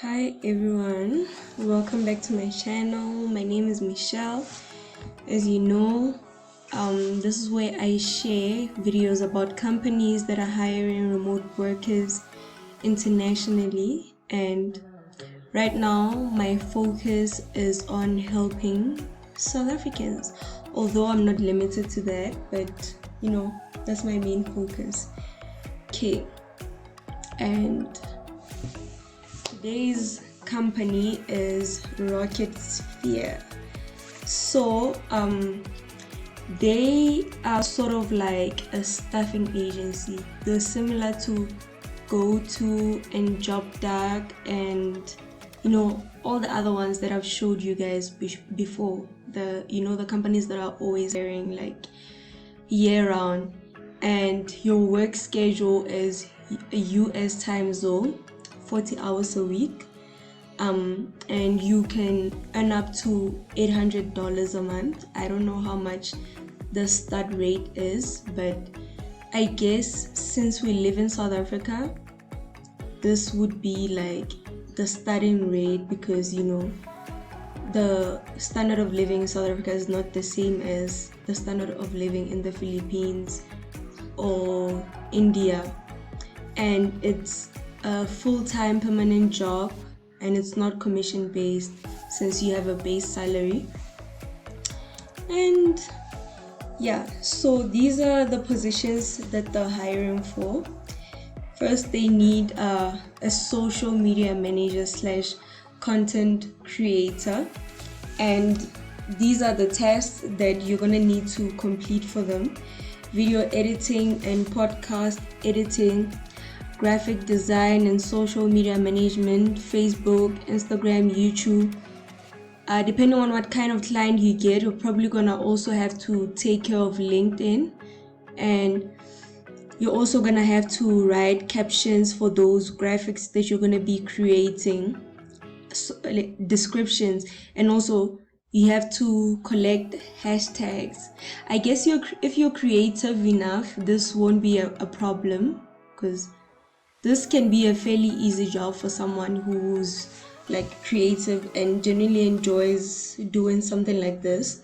Hi everyone, welcome back to my channel. My name is Michelle. As you know, this is where I share videos about companies that are hiring remote workers internationally, and right now my focus is on helping South Africans, although I'm not limited to that, but that's my main focus. Okay, and today's company is Rocket Sphere. So they are sort of like a staffing agency. They're similar to GoTo and JobDuck and all the other ones that I've showed you guys before. The companies that are always hiring like year round, and your work schedule is a US time zone, 40 hours a week, and you can earn up to $800 a month. I don't know how much the start rate is, but I guess since we live in South Africa, this would be like the starting rate, because the standard of living in South Africa is not the same as the standard of living in the Philippines or India, and it's a full-time permanent job, and it's not commission based since you have a base salary. And yeah, so these are the positions that they're hiring for. First, they need a social media manager / content creator, and these are the tasks that you're gonna need to complete for them: video editing and podcast editing, graphic design and social media management, Facebook, Instagram, YouTube. Depending on what kind of client you get, you're probably gonna also have to take care of LinkedIn, and you're also gonna have to write captions for those graphics that you're gonna be creating, descriptions, and also you have to collect hashtags. I guess if you're creative enough, this won't be a problem, because this can be a fairly easy job for someone who's like creative and genuinely enjoys doing something like this.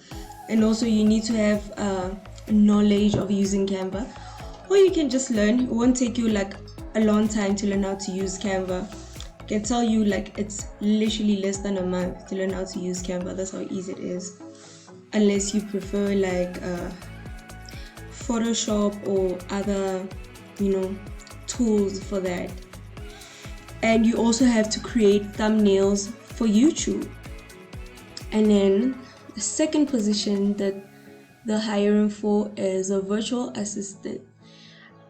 And also you need to have knowledge of using Canva, or you can just learn. It won't take you like a long time to learn how to use Canva. I can tell you, like, it's literally less than a month to learn how to use Canva. That's how easy it is, unless you prefer like Photoshop or other tools for that. And you also have to create thumbnails for YouTube. And then the second position that they're hiring for is a virtual assistant.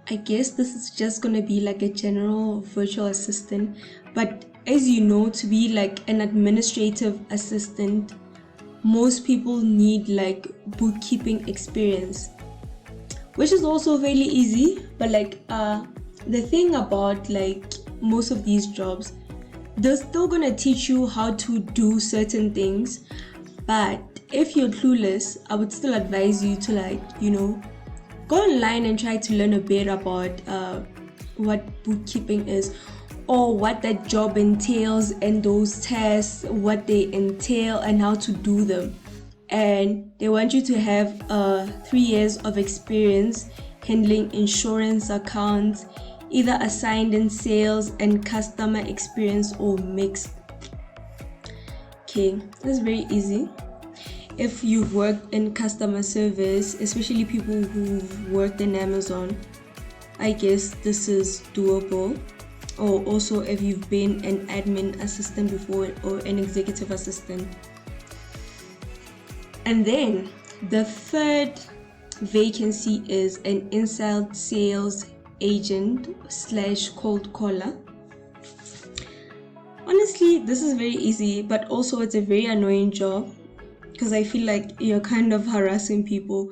I guess this is just gonna be like a general virtual assistant, but as you know, to be like an administrative assistant, most people need like bookkeeping experience, which is also fairly easy. But like the thing about like most of these jobs, they're still gonna teach you how to do certain things, but if you're clueless, I would still advise you to go online and try to learn a bit about what bookkeeping is, or what that job entails, and those tasks, what they entail and how to do them. And they want you to have 3 years of experience handling insurance accounts, either assigned in sales and customer experience or mixed. Okay, that's very easy. If you've worked in customer service, especially people who've worked in Amazon, I guess this is doable. Or also if you've been an admin assistant before, or an executive assistant. And then the third vacancy is an inside sales agent / cold caller. Honestly, this is very easy, but also it's a very annoying job, because I feel like you're kind of harassing people.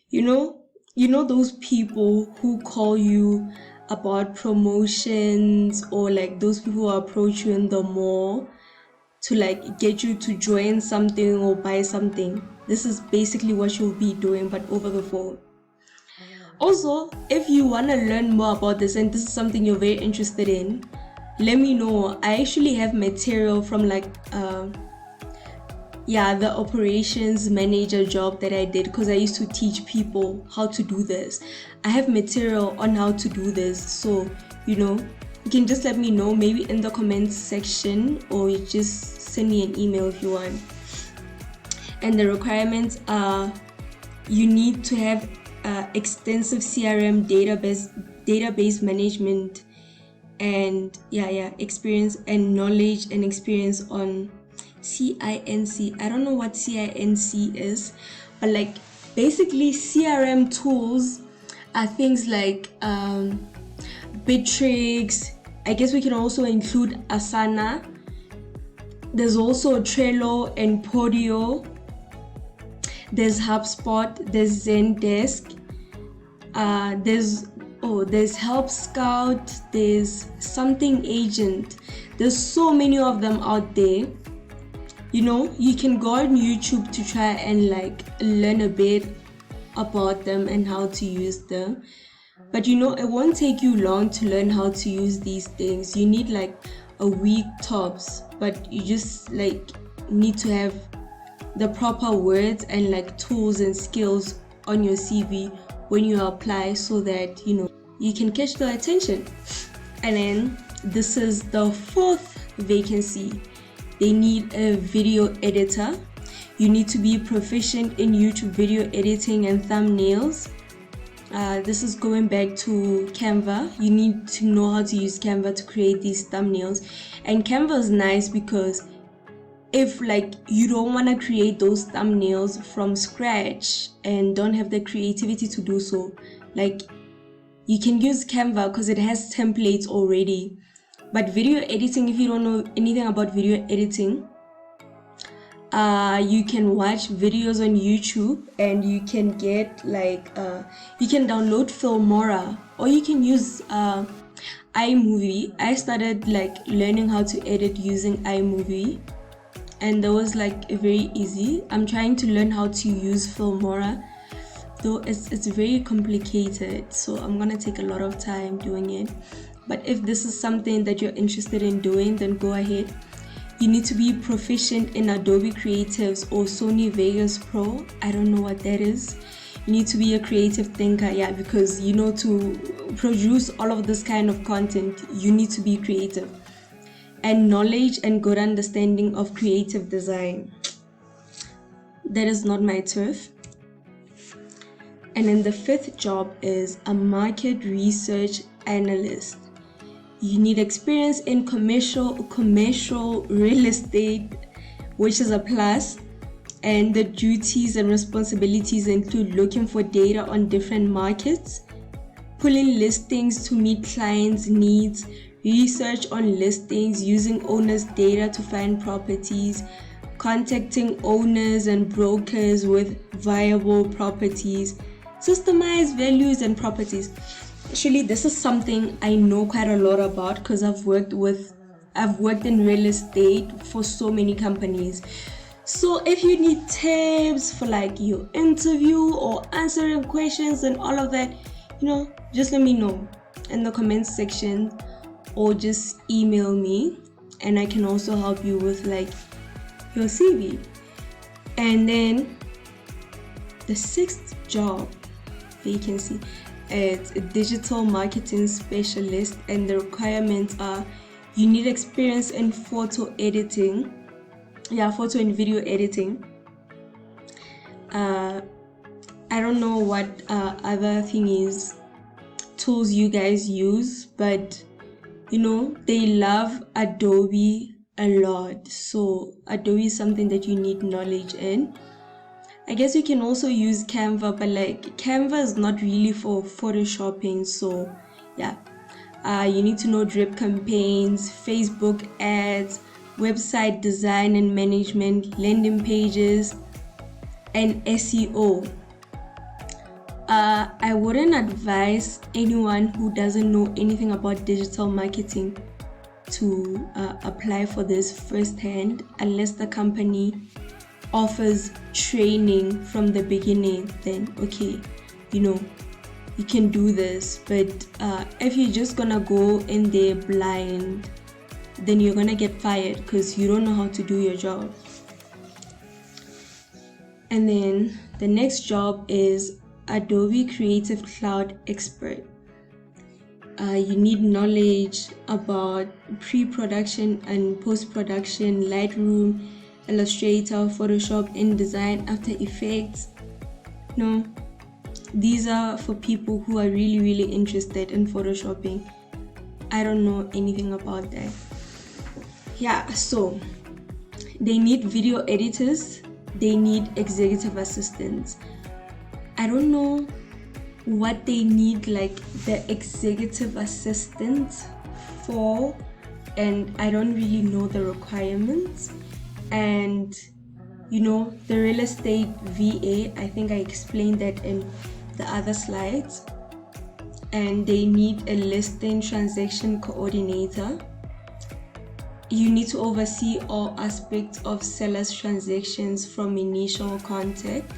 You know those people who call you about promotions, or like those people who approach you in the mall to like get you to join something or buy something. This is basically what you'll be doing, but over the phone. Also, if you want to learn more about this, and this is something you're very interested in, let me know. I actually have material from like the operations manager job that I did, because I used to teach people how to do this. I have material on how to do this, so you can just let me know, maybe in the comments section, or you just send me an email if you want. And the requirements are, you need to have extensive CRM database management and experience and knowledge and experience on CINC. I don't know what CINC is, but like basically CRM tools are things like Bitrix. I guess we can also include Asana. There's also Trello and Podio. There's HubSpot, there's Zendesk, there's Help Scout, there's Something Agent. There's so many of them out there. You can go on YouTube to try and like learn a bit about them and how to use them. But it won't take you long to learn how to use these things. You need like a week tops, but you just like need to have the proper words and like tools and skills on your CV when you apply, so that you can catch the attention. And then this is the 4th vacancy. They need a video editor. You need to be proficient in YouTube video editing and thumbnails. This is going back to Canva. You need to know how to use Canva to create these thumbnails. And Canva is nice because if like you don't want to create those thumbnails from scratch and don't have the creativity to do so, like you can use Canva because it has templates already. But video editing, if you don't know anything about video editing, you can watch videos on YouTube, and you can get like you can download Filmora, or you can use iMovie. I started like learning how to edit using iMovie, and that was like very easy. I'm trying to learn how to use Filmora, though it's very complicated, so I'm gonna take a lot of time doing it. But if this is something that you're interested in doing, then go ahead. You need to be proficient in Adobe Creatives or Sony Vegas Pro. I don't know what that is. You need to be a creative thinker, because to produce all of this kind of content, you need to be creative. And knowledge and good understanding of creative design. That is not my turf. And then the 5th job is a market research analyst. You need experience in commercial real estate, which is a plus. And the duties and responsibilities include looking for data on different markets, pulling listings to meet clients' needs, research on listings, using owners' data to find properties, contacting owners and brokers with viable properties, systemize values and properties. Actually, this is something I know quite a lot about because I've worked in real estate for so many companies. So if you need tips for like your interview or answering questions and all of that, just let me know in the comments section, or just email me, and I can also help you with like your CV. And then the 6th job vacancy, it's a digital marketing specialist, and the requirements are you need experience in photo and video editing. I don't know what other tools you guys use, but they love Adobe a lot, so Adobe is something that you need knowledge in. I guess you can also use Canva, but like Canva is not really for photoshopping, so you need to know drip campaigns, Facebook ads, website design and management, landing pages, and SEO. I wouldn't advise anyone who doesn't know anything about digital marketing to apply for this firsthand, unless the company offers training from the beginning. Then okay, you can do this. But if you're just gonna go in there blind, then you're gonna get fired because you don't know how to do your job. And then the next job is Adobe Creative Cloud Expert. You need knowledge about pre-production and post-production, Lightroom, Illustrator, Photoshop, InDesign, After Effects. No, these are for people who are really interested in photoshopping. I don't know anything about that. Yeah, so they need video editors, they need executive assistants. I don't know what they need like the executive assistant for, and I don't really know the requirements. And the real estate VA, I think I explained that in the other slides. And they need a listing transaction coordinator. You need to oversee all aspects of sellers' transactions from initial contact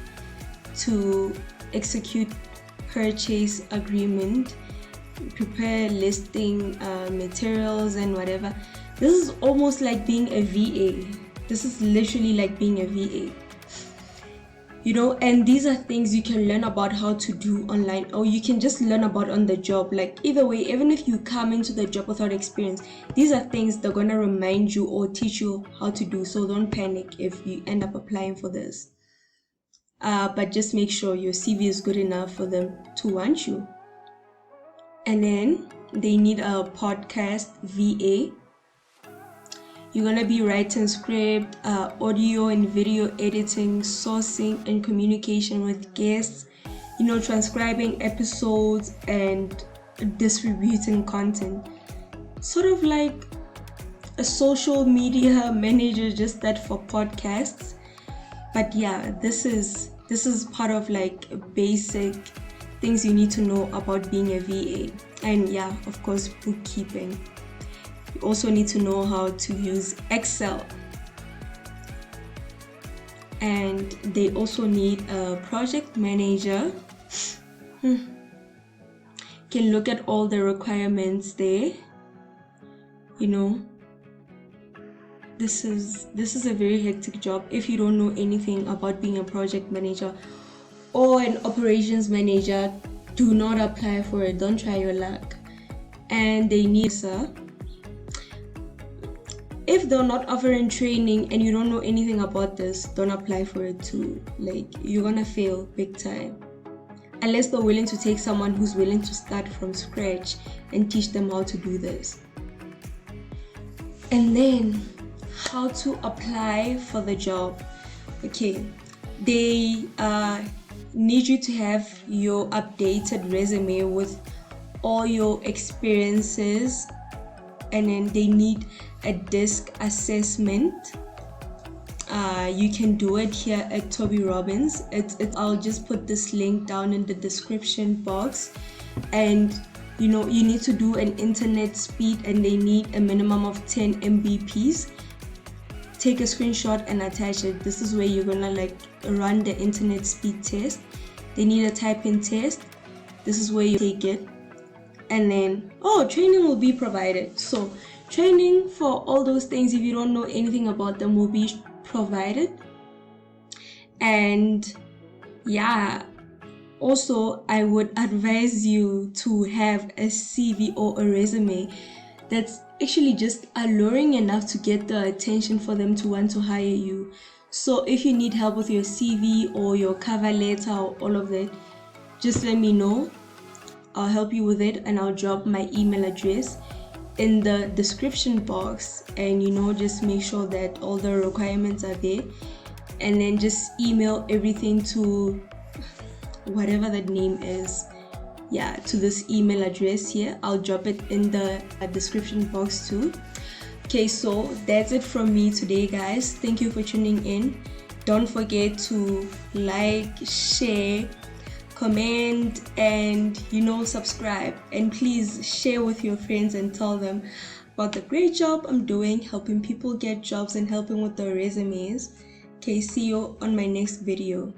to execute purchase agreement, prepare listing materials and whatever. This is almost like being a VA. This is literally like being a VA. And these are things you can learn about how to do online, or you can just learn about on the job. Like either way, even if you come into the job without experience, these are things they're gonna remind you or teach you how to do. So don't panic if you end up applying for this. But just make sure your CV is good enough for them to want you. And then they need a podcast VA. You're gonna be writing script, audio and video editing, sourcing and communication with guests, transcribing episodes and distributing content. Sort of like a social media manager, just that for podcasts. But yeah, this is part of like basic things you need to know about being a VA. And yeah, of course, bookkeeping. You also need to know how to use Excel. And they also need a project manager. Can look at all the requirements there. This is a very hectic job. If you don't know anything about being a project manager or an operations manager, do not apply for it. Don't try your luck. And they need if they're not offering training and you don't know anything about this, don't apply for it too. Like, you're gonna fail big time. Unless they're willing to take someone who's willing to start from scratch and teach them how to do this. And then how to apply for the job. Okay, they need you to have your updated resume with all your experiences, and then they need a disc assessment. You can do it here at Toby Robbins. I'll just put this link down in the description box. And you need to do an internet speed, and they need a minimum of 10 Mbps. Take a screenshot and attach it. This is where you're gonna run the internet speed test. They need a type-in test. This is where you take it. And then training will be provided. So training for all those things, if you don't know anything about them, will be provided. And yeah, also I would advise you to have a CV or a resume that's actually just alluring enough to get the attention for them to want to hire you. So if you need help with your CV or your cover letter or all of that, just let me know. I'll help you with it, and I'll drop my email address in the description box. And just make sure that all the requirements are there, and then just email everything to whatever that name is, to this email address here. I'll drop it in the description box too. Okay, so that's it from me today, guys. Thank you for tuning in. Don't forget to like, share, comment, and subscribe. And please share with your friends and tell them about the great job I'm doing, helping people get jobs and helping with their resumes. Okay, see you on my next video.